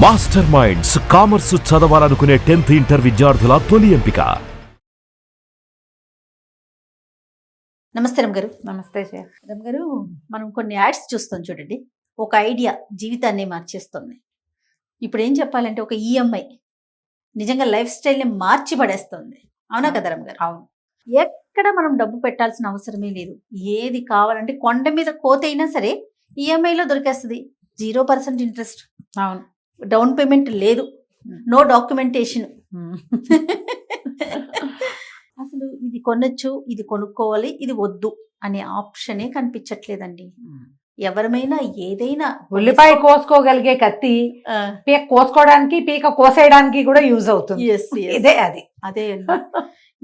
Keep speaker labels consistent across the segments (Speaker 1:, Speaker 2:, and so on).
Speaker 1: Master minds commerce చదవాలనుకునే 10th inter విద్యార్థుల తొలి ఎంపిక.
Speaker 2: నమస్తే రమ్ గారు.
Speaker 3: నమస్తే
Speaker 2: రమ్ గారు, మనం కొన్ని యాడ్స్ చూస్తాం చూడండి. ఒక ఐడియా జీవితాన్ని మార్చేస్తుంది. ఇప్పుడు ఏం చెప్పాలంటే ఒక ఈఎంఐ నిజంగా లైఫ్ స్టైల్ని మార్చి పడేస్తుంది. అవునా కదా రమ్ గారు?
Speaker 3: అవును.
Speaker 2: ఎక్కడ మనం డబ్బు పెట్టాల్సిన అవసరమే లేదు. ఏది కావాలంటే కొండ మీద కోత అయినా సరే ఈఎంఐలో దొరికేస్తుంది. 0% ఇంట్రెస్ట్,
Speaker 3: అవును,
Speaker 2: డౌన్ పేమెంట్ లేదు, నో డాక్యుమెంటేషన్. అసలు ఇది కొనొచ్చు, ఇది కొనుక్కోవాలి, ఇది వద్దు అనే ఆప్షనే కనిపించట్లేదండి. ఎవరమైనా ఏదైనా
Speaker 3: ఉల్లిపాయ కోసుకోగలిగే కత్తి పీక కోసుకోవడానికి పీక కోసేయడానికి కూడా యూజ్ అవుతుంది. ఇదే
Speaker 2: అదే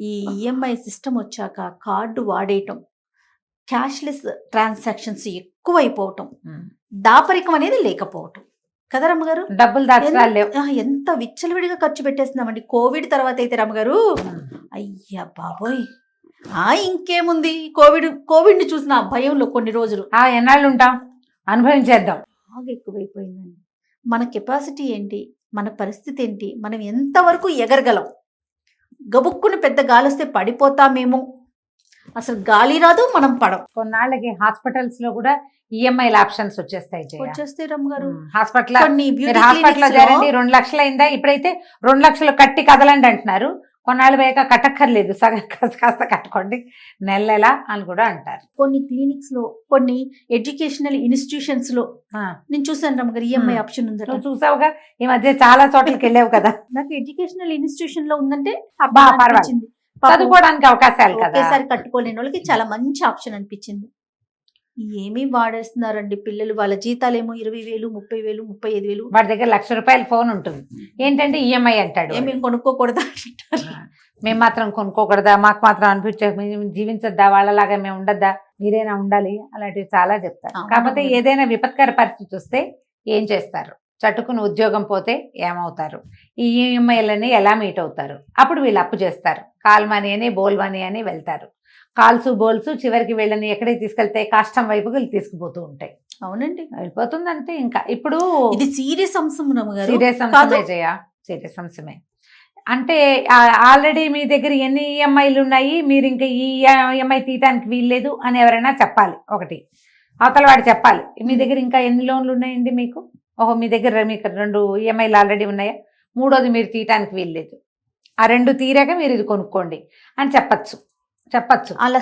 Speaker 2: ఈ ఈఎంఐ సిస్టమ్ వచ్చాక కార్డు వాడేయటం, క్యాష్లెస్ ట్రాన్సాక్షన్స్ ఎక్కువైపోవటం, దాపరికం అనేది లేకపోవటం కదా రమ్మగారు.
Speaker 3: డబ్బులు దాచడాలు
Speaker 2: ఎంత విచ్చలవిడిగా ఖర్చు పెట్టేస్తున్నామండి. కోవిడ్ తర్వాత అయితే రమ్మగారు అయ్యా బాబోయ్, ఇంకేముంది, కోవిడ్ ని చూసిన భయంలో కొన్ని రోజులు
Speaker 3: ఎన్నాళ్ళు ఉంటాం, అనుభవించేద్దాం.
Speaker 2: బాగా ఎక్కువైపోయిందండి. మన కెపాసిటీ ఏంటి, మన పరిస్థితి ఏంటి, మనం ఎంతవరకు ఎగరగలం? గబుక్కుని పెద్ద గాలి వస్తే పడిపోతామేమో, అసలు గాలి రాదు, మనం పడం.
Speaker 3: కొన్నాళ్ళకి హాస్పిటల్స్ లో కూడా ఈఎంఐ ఆప్షన్స్ వచ్చేస్తాయి
Speaker 2: రమ్మగారు.
Speaker 3: హాస్పిటల్ చేరండి 2 లక్షలు అయిందా, ఇప్పుడైతే 2 లక్షలు కట్టి కదలండి అంటున్నారు. కొన్నాళ్ళు వేయక కట్టక్కర్లేదు, సగం కాస్త కట్టుకోండి నెల అని కూడా అంటారు.
Speaker 2: కొన్ని క్లినిక్స్ లో, కొన్ని ఎడ్యుకేషనల్ ఇన్స్టిట్యూషన్స్ లో నేను చూసాను రమ్మగారు ఈఎంఐ ఆప్షన్ ఉందట.
Speaker 3: చూసావుగా, ఈ మధ్య చాలా చోట్లకి వెళ్ళావు కదా.
Speaker 2: నాకు ఎడ్యుకేషనల్ ఇన్స్టిట్యూషన్ లో ఉందంటే
Speaker 3: పర్వాలేదు, చదువుకోవడానికి అవకాశాలు కదా,
Speaker 2: ఒకేసారి కట్టుకోలేని వాళ్ళకి చాలా మంచి ఆప్షన్ అనిపించింది. ఏమీ వాడేస్తున్నారండి పిల్లలు. వాళ్ళ జీతాలేమో 20,000, 30,000, 35,000.
Speaker 3: వాడి దగ్గర ₹1,00,000 ఫోన్ ఉంటుంది. ఏంటంటే ఈఎంఐ అంటాడు.
Speaker 2: మేము కొనుక్కోకూడదా?
Speaker 3: మేము మాత్రం కొనుక్కోకూడదా, మాకు మాత్రం అనిపించే జీవించద్దా, వాళ్ళలాగా మేము ఉండద్దా, మీరైనా ఉండాలి, అలాంటివి చాలా చెప్తారు. కాకపోతే ఏదైనా విపత్కర పరిస్థితి వస్తే ఏం చేస్తారు, చట్టుకుని ఉద్యోగం పోతే ఏమవుతారు, ఈ ఈఎంఐలని ఎలా మీట్ అవుతారు? అప్పుడు వీళ్ళు అప్పు చేస్తారు. కాల్ మనీ అని, బోల్ మనీ అని వెళ్తారు. కాల్స్ బోల్స్ చివరికి వీళ్ళని ఎక్కడికి తీసుకెళ్తే కష్టం వైపుకి వీళ్ళు తీసుకుపోతూ ఉంటాయి.
Speaker 2: అవునండి,
Speaker 3: వెళ్ళిపోతుంది అంతే. ఇంకా ఇప్పుడు
Speaker 2: ఇది సీరియస్ అంశం,
Speaker 3: సీరియస్ అంశమే. అంటే ఆల్రెడీ మీ దగ్గర ఎన్ని ఈఎంఐలు ఉన్నాయి, మీరు ఇంకా ఈ ఈఎంఐ తీయటానికి వీల్లేదు అని ఎవరైనా చెప్పాలి. ఒకటి అవతల వాడు చెప్పాలి, మీ దగ్గర ఇంకా ఎన్ని లోన్లు ఉన్నాయండి మీకు, మీ దగ్గర మీకు 2 ఈఎంఐలు ఆల్రెడీ ఉన్నాయా, 3వది మీరు తీయటానికి వీల్లేదు, ఆ 2 తీరాక మీరు ఇది కొనుక్కోండి అని చెప్పచ్చు.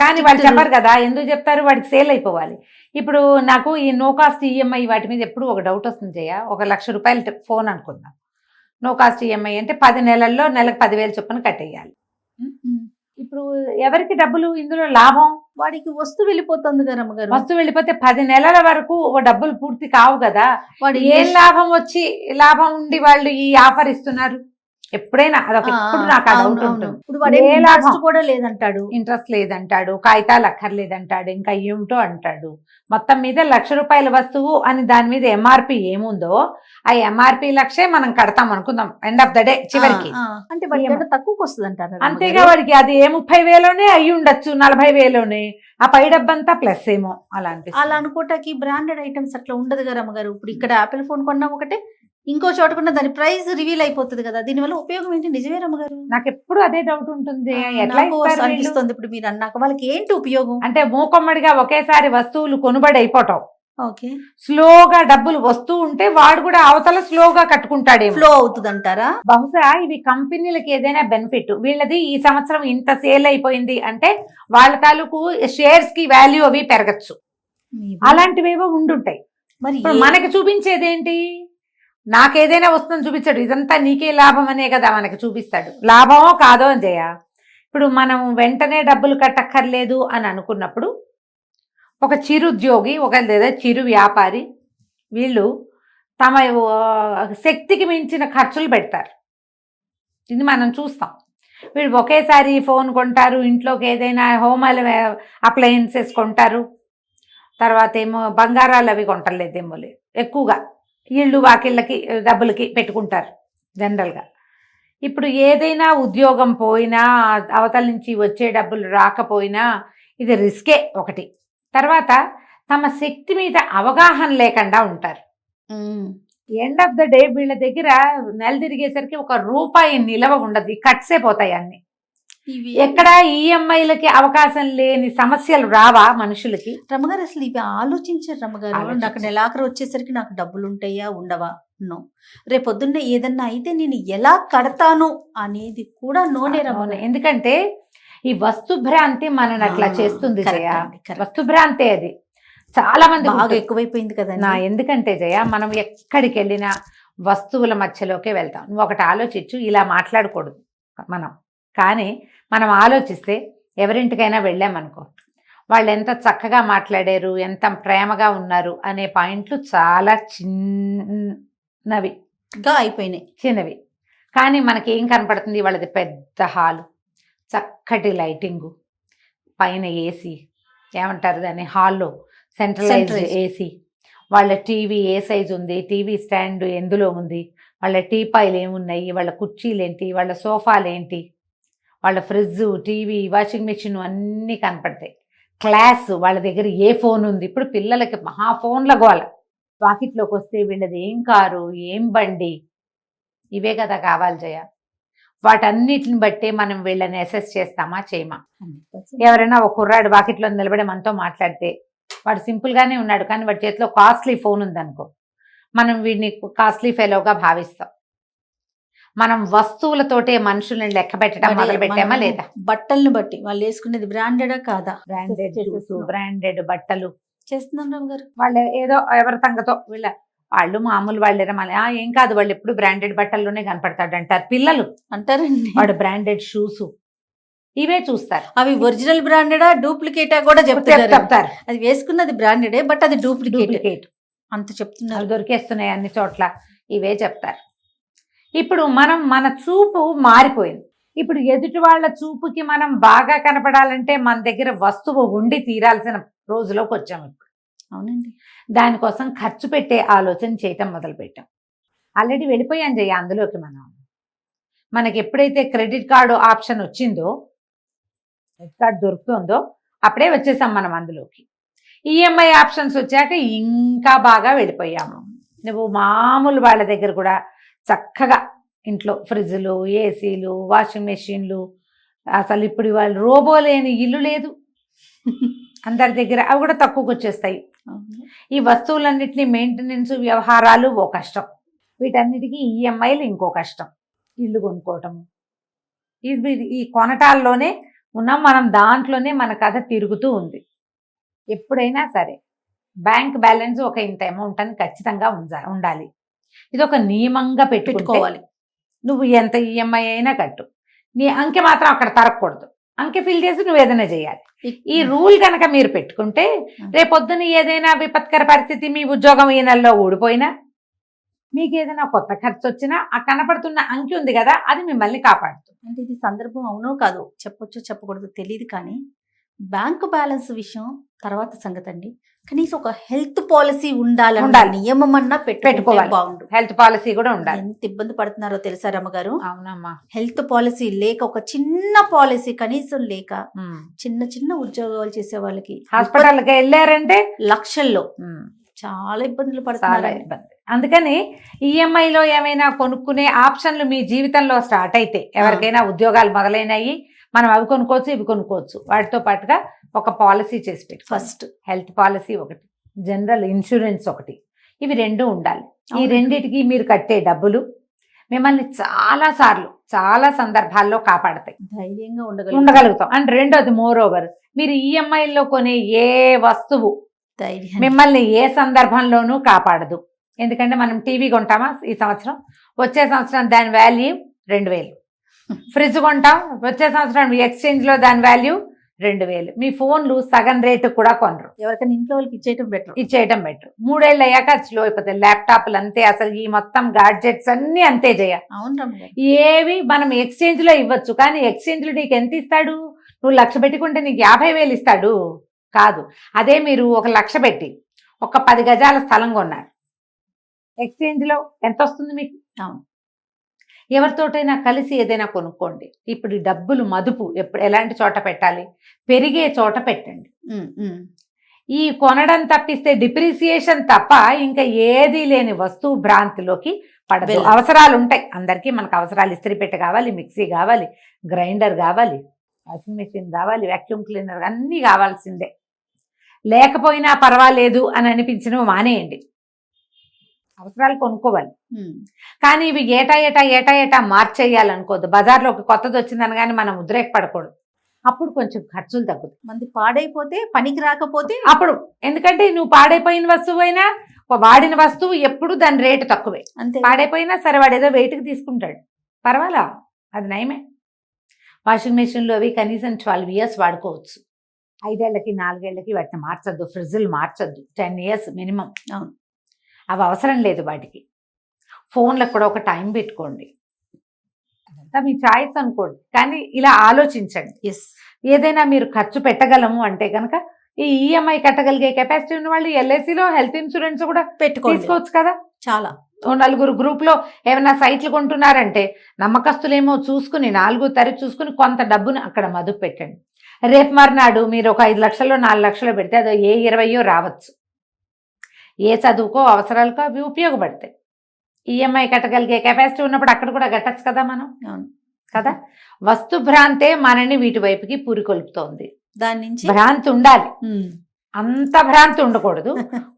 Speaker 3: కానీ వాళ్ళు చెప్పారు కదా. ఎందుకు చెప్తారు? వాడికి సేల్ అయిపోవాలి. ఇప్పుడు నాకు ఈ నో కాస్ట్ ఈఎంఐ వాటి మీద ఎప్పుడు ఒక డౌట్ వస్తుంది జయ. ₹1,00,000 ఫోన్ అనుకుందాం, నో కాస్ట్ ఈఎంఐ అంటే 10 నెలల్లో నెలకు 10,000 చొప్పున కట్టేయాలి. ఇప్పుడు ఎవరికి డబ్బులు ఇందులో లాభం?
Speaker 2: వాడికి వస్తువు వెళ్ళిపోతుంది కదా రమ్మగారు.
Speaker 3: వస్తువు వెళ్ళిపోతే 10 నెలల వరకు డబ్బులు పూర్తి కావు కదా.
Speaker 2: వాడు
Speaker 3: ఏం లాభం ఉండి వాళ్ళు ఈ ఆఫర్ ఇస్తున్నారు? ఎప్పుడైనా అదొక ఎప్పుడు నాకు ఆ డౌట్ ఉంటుంది.
Speaker 2: కూడా లేదంటాడు,
Speaker 3: ఇంట్రెస్ట్ లేదంటాడు, కాగితాలు అక్కర్లేదంటాడు, ఇంకా ఏమిటో అంటాడు. మొత్తం మీద ₹1,00,000 వస్తువు అని దాని మీద ఎంఆర్పి ఏముందో ఆ ఎంఆర్పి లక్షే మనం కడతాం అనుకుందాం ఎండ్ ఆఫ్ ద డే చివరికి.
Speaker 2: అంటే తక్కువకి వస్తుంది అంటారు.
Speaker 3: అంతేగా, వాడికి అది 30,000 అయ్యి ఉండొచ్చు, 40,000. ఆ పై డబ్బంతా ప్లస్ ఏమో అలాంటి.
Speaker 2: అలా అనుకోటానికి బ్రాండెడ్ ఐటమ్స్ అట్లా ఉండదు కదా రమ్మగారు. ఇప్పుడు ఇక్కడ యాపిల్ ఫోన్ కొన్నా ఒకటే, ఇంకో చోటకున్న దాని ప్రైస్ రివీల్ అయిపోతుంది కదా. దీనివల్ల ఉపయోగం ఏంటి? నిజమే రమ్మగారు,
Speaker 3: నాకు ఎప్పుడు అదే డౌట్ ఉంటుంది. ఎట్లా
Speaker 2: అనిపిస్తుంది ఇప్పుడు మీరు అన్నాక. వాళ్ళకి ఏంటి ఉపయోగం?
Speaker 3: అంటే మూకమ్మడిగా ఒకేసారి వస్తువులు కొనుబడి అయిపోవటం,
Speaker 2: ఓకే,
Speaker 3: స్లోగా డబ్బులు వస్తూ ఉంటే వాడు కూడా అవతల స్లోగా కట్టుకుంటాడే,
Speaker 2: ఫ్లో అవుతుంది అంటారా?
Speaker 3: బహుశా ఇవి కంపెనీలకి ఏదైనా బెనిఫిట్. వీళ్ళది ఈ సంవత్సరం ఇంత సేల్ అయిపోయింది అంటే వాళ్ళ తాలూకు షేర్స్ కి వాల్యూ అవి పెరగచ్చు, అలాంటివేవో ఉండుంటాయి. మరి మనకి చూపించేది ఏంటి? నాకేదైనా వస్తుందని చూపించాడు, ఇదంతా నీకే లాభం అనే కదా మనకి చూపిస్తాడు. లాభమో కాదో అని చేయ. ఇప్పుడు మనం వెంటనే డబ్బులు కట్టక్కర్లేదు అని అనుకున్నప్పుడు ఒక చిరుద్యోగి, లేదా చిరు వ్యాపారి, వీళ్ళు తమ శక్తికి మించిన ఖర్చులు పెడతారు. ఇది మనం చూస్తాం. వీళ్ళు ఒకేసారి ఫోన్ కొంటారు, ఇంట్లోకి ఏదైనా హోమ్ అప్లయన్సెస్ కొంటారు, తర్వాత ఏమో బంగారాలు అవి కొంటలేదేమో ఎక్కువగా, ఇళ్ళు వాకిళ్ళకి డబ్బులకి పెట్టుకుంటారు జనరల్గా. ఇప్పుడు ఏదైనా ఉద్యోగం పోయినా, అవతల నుంచి వచ్చే డబ్బులు రాకపోయినా ఇది రిస్కే ఒకటి. తర్వాత తమ శక్తి మీద అవగాహన లేకుండా ఉంటారు. ఎండ్ ఆఫ్ ద డే వీళ్ళ దగ్గర నెల తిరిగేసరికి ₹1 నిలవ ఉండదు. ఈ కట్సే పోతాయి అన్ని.
Speaker 2: ఇవి
Speaker 3: ఎక్కడ ఈఎంఐలకి అవకాశం లేని సమస్యలు రావా మనుషులకి?
Speaker 2: రమ్మగారు అసలు ఇవి ఆలోచించారు రమ్మగారు. నాకు
Speaker 3: ఆలోచించారు.
Speaker 2: నెలాఖరు వచ్చేసరికి నాకు డబ్బులు ఉంటాయా ఉండవా నో, రేపొద్దున్నే ఏదన్నా అయితే నేను ఎలా కడతాను అనేది కూడా నోనే
Speaker 3: అవును.
Speaker 2: రమ్మగారు.
Speaker 3: ఎందుకంటే ఈ వస్తుభ్రాంతి మనని అట్లా చేస్తుంది
Speaker 2: కరెక్ట్
Speaker 3: జయ.
Speaker 2: అండి, కరెక్ట్.
Speaker 3: వస్తుభ్రాంతే అది చాలా మంది
Speaker 2: బాగా
Speaker 3: ఉంటుంది.
Speaker 2: ఎక్కువైపోయింది కదా.
Speaker 3: ఎందుకంటే జయ, మనం ఎక్కడికి వెళ్ళినా వస్తువుల మధ్యలోకే వెళ్తాం. నువ్వు ఒకటి ఆలోచించు, ఇలా మాట్లాడకూడదు మనం. కానీ మనం ఆలోచిస్తే ఎవరింటికైనా వెళ్ళామనుకో, వాళ్ళు ఎంత చక్కగా మాట్లాడారు, ఎంత ప్రేమగా ఉన్నారు అనే పాయింట్లు చాలా చిన్నవి
Speaker 2: అయిపోయినాయి,
Speaker 3: చిన్నవి. కానీ మనకి ఏం కనపడుతుంది? వాళ్ళది పెద్ద హాలు, చక్కటి లైటింగు, పైన ఏసీ, ఏమంటారు దాన్ని, హాల్లో సెంట్రలైజ్డ్ ఏసీ, వాళ్ళ టీవీ ఏ సైజు ఉంది, టీవీ స్టాండ్ ఎందులో ఉంది, వాళ్ళ టీపాయిలు ఏమున్నాయి, వాళ్ళ కుర్చీలేంటి, వాళ్ళ సోఫాలేంటి, వాళ్ళ ఫ్రిడ్జ్, టీవీ, వాషింగ్ మిషన్ అన్నీ కనపడతాయి. క్లాస్, వాళ్ళ దగ్గర ఏ ఫోన్ ఉంది. ఇప్పుడు పిల్లలకి మహా ఫోన్ల గోల. వాకిట్లోకి వస్తే వీళ్ళది ఏం కారు, ఏం బండి, ఇవే కదా కావాలి జయ. వాటన్నిటిని బట్టే మనం వీళ్ళని అసెస్ చేస్తామా చేయమా? ఎవరైనా ఒక కుర్రాడు వాకిట్లో నిలబడి మనతో మాట్లాడితే వాడు సింపుల్గానే ఉన్నాడు, కానీ వాడి చేతిలో కాస్ట్లీ ఫోన్ ఉందనుకో, మనం వీడిని కాస్ట్లీ ఫెలోగా భావిస్తాం. మనం వస్తువులతోటే మనుషుల్ని లెక్క పెట్టడం మొదలు పెట్టామా లేదా?
Speaker 2: బట్టలను బట్టి వాళ్ళు వేసుకునేది బ్రాండెడా కాదా,
Speaker 3: బ్రాండెడ్ షూస్, బ్రాండెడ్ బట్టలు
Speaker 2: చేస్తున్నాం రామ్ గారు.
Speaker 3: వాళ్ళు ఏదో ఎవరి సంగతో వాళ్ళు మామూలు వాళ్ళేరా, మళ్ళీ ఏం కాదు, వాళ్ళు ఎప్పుడు బ్రాండెడ్ బట్టల్లోనే కనపడతాడు అంటారు పిల్లలు
Speaker 2: అంటారండి.
Speaker 3: వాడు బ్రాండెడ్ షూస్ ఇవే చూస్తారు.
Speaker 2: అవి ఒరిజినల్ బ్రాండెడా డూప్లికేటా కూడా చెప్తారు. అది వేసుకున్నది బ్రాండెడే, బట్ అది డూప్లికేట్ అంత చెప్తున్నారు.
Speaker 3: దొరికేస్తున్నాయి అన్ని చోట్ల, ఇవే చెప్తారు. ఇప్పుడు మన చూపు మారిపోయింది. ఇప్పుడు ఎదుటి వాళ్ళ చూపుకి మనం బాగా కనపడాలంటే మన దగ్గర వస్తువు ఉండి తీరాల్సిన రోజులోకి వచ్చాము ఇప్పుడు.
Speaker 2: అవునండి.
Speaker 3: దానికోసం ఖర్చు పెట్టే ఆలోచన చేయటం మొదలుపెట్టాం. ఆల్రెడీ వెళ్ళిపోయాం జయ అందులోకి. మనకి ఎప్పుడైతే క్రెడిట్ కార్డు ఆప్షన్ వచ్చిందో, క్రెడిట్ కార్డు దొరుకుతుందో, అప్పుడే వచ్చేసాం మనం అందులోకి. ఈఎంఐ ఆప్షన్స్ వచ్చాక ఇంకా బాగా వెళ్ళిపోయాము. నువ్వు మామూలు వాళ్ళ దగ్గర కూడా చక్కగా ఇంట్లో ఫ్రిడ్జ్లు, ఏసీలు, వాషింగ్ మెషిన్లు, అసలు ఇప్పుడు వాళ్ళు రోబో లేని ఇల్లు లేదు అందరి దగ్గర. అవి కూడా తక్కువకి వచ్చేస్తాయి. ఈ వస్తువులన్నిటినీ మెయింటెనెన్స్, వ్యవహారాలు ఓ కష్టం, వీటన్నిటికీ ఈఎంఐలు ఇంకో కష్టం. ఇల్లు కొనుక్కోవటము, ఈ కొనటాల్లోనే ఉన్నాం మనం, దాంట్లోనే మన కథ తిరుగుతూ ఉంది. ఎప్పుడైనా సరే బ్యాంక్ బ్యాలెన్స్ ఒక ఇంత అమౌంట్ అని ఖచ్చితంగా ఉండాలి. ఇది ఒక నియమంగా పెట్టుకోవాలి. నువ్వు ఎంత ఈఎంఐ అయినా కట్టు, నీ అంకె మాత్రం అక్కడ తరగకూడదు. అంకె ఫిల్ చేసి నువ్వు ఏదైనా చేయాలి. ఈ రూల్ కనుక మీరు పెట్టుకుంటే రేపొద్దున ఏదైనా విపత్కర పరిస్థితి, మీ ఉద్యోగం ఈ నెలలో ఊడిపోయినా, మీకు ఏదైనా కొత్త ఖర్చు వచ్చినా ఆ కనపడుతున్న అంకె ఉంది కదా, అది మిమ్మల్ని కాపాడుతుంది.
Speaker 2: అంటే ఇది సందర్భం అవునో కాదో చెప్పొచ్చో చెప్పకూడదు తెలియదు, కానీ బ్యాంకు బ్యాలెన్స్ విషయం తర్వాత సంగతి అండి. కనీసం ఒక హెల్త్ పాలసీ ఉండాలి, నియమం అన్నా పెట్టుకోవాలి. బాగుండు.
Speaker 3: హెల్త్ పాలసీ కూడా ఉండాలి.
Speaker 2: ఎంత ఇబ్బంది పడుతున్నారో తెలుసా రమ్మగారు?
Speaker 3: అవునమ్మా.
Speaker 2: హెల్త్ పాలసీ లేక, ఒక చిన్న పాలసీ కనీసం లేక, చిన్న చిన్న ఉద్యోగాలు చేసే వాళ్ళకి
Speaker 3: హాస్పిటల్కి వెళ్ళారంటే
Speaker 2: లక్షల్లో చాలా ఇబ్బందులు పడుతున్నారు.
Speaker 3: ఇబ్బంది. అందుకని ఈఎంఐలో ఏమైనా కొనుక్కునే ఆప్షన్లు మీ జీవితంలో స్టార్ట్ అయితే, ఎవరికైనా ఉద్యోగాలు మొదలైనవి, మనం అవి కొనుక్కోవచ్చు, ఇవి కొనుక్కోవచ్చు. వాటితో పాటుగా ఒక పాలసీ చేసి పెట్టి, ఫస్ట్ హెల్త్ పాలసీ ఒకటి, జనరల్ ఇన్సూరెన్స్ ఒకటి, ఇవి రెండు ఉండాలి. ఈ రెండిటికి మీరు కట్టే డబ్బులు మిమ్మల్ని చాలా సందర్భాల్లో కాపాడతాయి,
Speaker 2: ధైర్యంగా
Speaker 3: ఉండగలుగుతాం. అండ్ రెండోది, మోర్ ఓవర్, మీరు ఈఎంఐలో కొనే ఏ వస్తువు మిమ్మల్ని ఏ సందర్భంలోనూ కాపాడదు. ఎందుకంటే మనం టీవీ కొంటామా ఈ సంవత్సరం, వచ్చే సంవత్సరం దాని వాల్యూ 2000. ఫ్రిడ్జ్ కొంటాం, వచ్చే సంవత్సరం ఎక్స్చేంజ్లో దాని వాల్యూ 2000. మీ ఫోన్లు సగం రేటు కూడా కొనరు,
Speaker 2: ఎవరికైనా ఇంట్లో వాళ్ళకి ఇచ్చేయటం బెటర్. 3 ఏళ్ళు అయ్యాక స్లో అయిపోతాయి. ల్యాప్టాప్లు అంతే, అసలు ఈ మొత్తం గాడ్జెట్స్ అన్నీ అంతే జయ. ఏవి మనం ఎక్స్చేంజ్లో ఇవ్వచ్చు, కానీ ఎక్స్చేంజ్లో నీకు ఎంత ఇస్తాడు? నువ్వు 1,00,000 పెట్టుకుంటే నీకు 50,000 ఇస్తాడు కాదు. అదే మీరు 1,00,000 పెట్టి ఒక 10 గజాల స్థలం కొన్నారు, ఎక్స్చేంజ్లో ఎంత వస్తుంది మీకు? ఎవరితోటైనా కలిసి ఏదైనా కొనుక్కోండి. ఇప్పుడు డబ్బులు మదుపు ఎలాంటి చోట పెట్టాలి? పెరిగే చోట పెట్టండి.
Speaker 3: ఈ కొనడం తప్పిస్తే డిప్రిసియేషన్ తప్ప ఇంకా ఏది లేని వస్తువు భ్రాంతిలోకి పడదు.
Speaker 2: వెళ్ళదు.
Speaker 3: అవసరాలు ఉంటాయి అందరికీ, మనకు అవసరాలు ఇస్త్రీ పెట్టె కావాలి, మిక్సీ కావాలి, గ్రైండర్ కావాలి, వాషింగ్ మెషిన్ కావాలి, వ్యాక్యూమ్ క్లీనర్ అన్నీ కావాల్సిందే. లేకపోయినా పర్వాలేదు అని అనిపించినవి మానేయండి, అవసరాలు కొనుక్కోవాలి. కానీ ఇవి ఏటా మార్చేయాలనుకోవద్దు. బజార్లో ఒక కొత్తది వచ్చిందని కానీ మనం ఉద్రేకపడకూడదు. అప్పుడు కొంచెం ఖర్చులు తగ్గుతాయి.
Speaker 2: మంది పాడైపోతే, పనికి రాకపోతే
Speaker 3: అప్పుడు ఎందుకంటే నువ్వు పాడైపోయిన వస్తువు అయినా వాడిన వస్తువు ఎప్పుడు దాని రేటు తక్కువే.
Speaker 2: అంతే.
Speaker 3: పాడైపోయినా సరే వాడు ఏదో వెయిట్కి తీసుకుంటాడు, పర్వాలా, అది నయమే. వాషింగ్ మెషిన్లో అవి కనీసం 12 years వాడుకోవచ్చు. 5 ఏళ్ళకి 4 ఏళ్ళకి వాటిని మార్చొద్దు, ఫ్రిడ్జ్లు మార్చొద్దు, 10 years మినిమం.
Speaker 2: అవును.
Speaker 3: అవి అవసరం లేదు వాటికి. ఫోన్లకు కూడా ఒక టైం పెట్టుకోండి, అదంతా మీ చాయిస్ అనుకోండి. కానీ ఇలా ఆలోచించండి.
Speaker 2: ఎస్. ఏదైనా
Speaker 3: మీరు ఖర్చు పెట్టగలము అంటే కనుక ఈ ఈఎంఐ కట్టగలిగే కెపాసిటీ ఉన్న వాళ్ళు ఎల్ఐసిలో హెల్త్ ఇన్సూరెన్స్ కూడా
Speaker 2: పెట్టుకోండి,
Speaker 3: తీసుకోవచ్చు కదా.
Speaker 2: చాలా.
Speaker 3: ఓ 4 గ్రూప్లో ఏమైనా సైట్లు కొంటున్నారంటే నమ్మకస్తులేమో చూసుకుని 4 తరి చూసుకుని కొంత డబ్బును అక్కడ మదుపు పెట్టండి. రేపు మర్నాడు మీరు ఒక 5 లక్షలు 4 లక్షలు పెడితే అదో ఏ 20 రావచ్చు. ఏ చదువుకో అవసరాలకో అవి ఉపయోగపడతాయి. ఈఎంఐ కట్టగలిగే కెపాసిటీ ఉన్నప్పుడు అక్కడ కూడా కట్టచ్చు కదా మనం.
Speaker 2: అవును
Speaker 3: కదా. వస్తు భ్రాంతే మనని వీటి వైపుకి పూరికొల్పుతోంది.
Speaker 2: దాని నుంచి
Speaker 3: భ్రాంతి ఉండాలి, అంత భ్రాంతి ఉండకూడదు.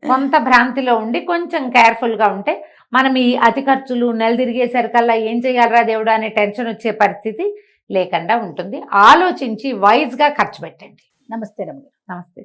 Speaker 3: కొంత భ్రాంతిలో ఉండి కొంచెం కేర్ఫుల్గా ఉంటే మనం ఈ అతి ఖర్చులు నెల తిరిగేసరికల్లా ఏం చేయాలరా దేవుడా అనే టెన్షన్ వచ్చే పరిస్థితి లేకుండా ఉంటుంది. ఆలోచించి వైజ్గా ఖర్చు పెట్టండి.
Speaker 2: నమస్తే రమ్య.
Speaker 3: నమస్తే.